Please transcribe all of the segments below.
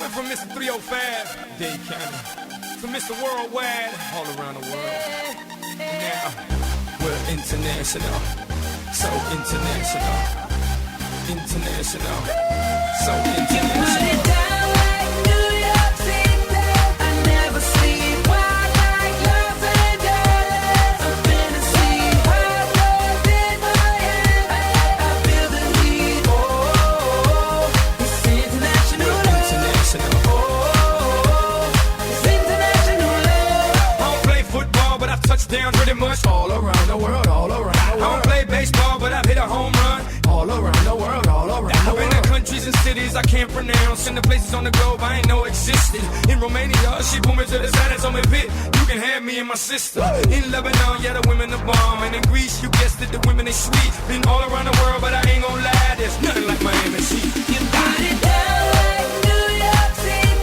Coming from Mr. 305, Dade County, to Mr. Worldwide, all around the world. Now, we're international, so international, international, so international. Touchdown pretty much all around the world, all around the world. I don't play baseball, but I've hit a home run all around the world, all around the world. I've been to countries and cities I can't pronounce, and the places on the globe I ain't know existed. In Romania, she pulled me to the side and told me, "Pit, you can have me and my sister." In Lebanon, yeah, the women are bomb, and in Greece, you guessed it, the women they sweet. Been all around the world, but I ain't gonna lie, there's nothing like Miami Heat. You got it down like New York City.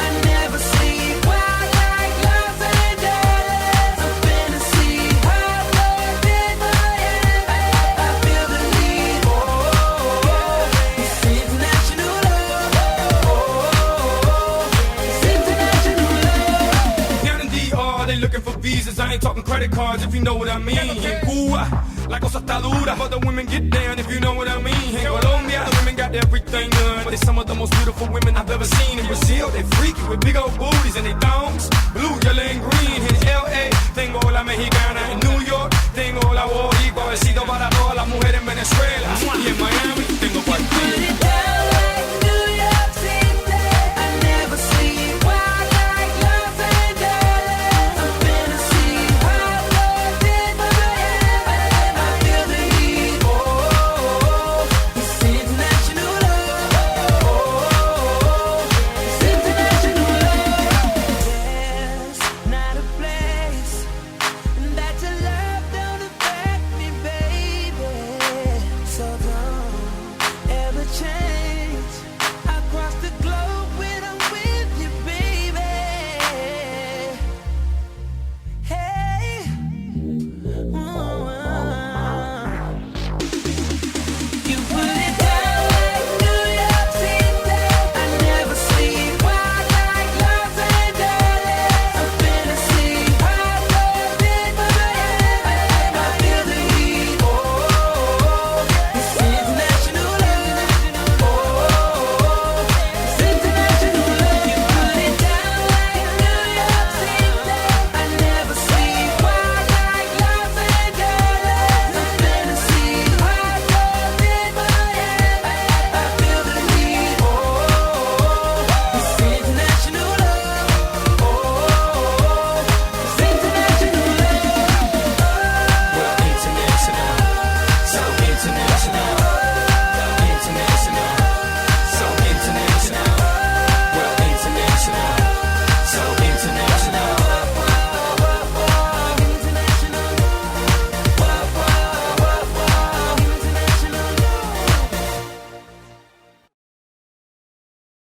I never sleep. Wild like Los Angeles. I've been to see hot love in Miami. I feel the need. Oh, it's international love. Oh, it's international love. Down in DR, they looking for visas. I ain't talking credit cards, if you know what I mean. In Cuba, la cosa está dura, but the women get down, if you know what I mean. In Colombia, the women got everything done, but they're some of the most beautiful women I've ever seen. In Brazil, they freaky with big old booties and they thongs, blue, yellow, and green.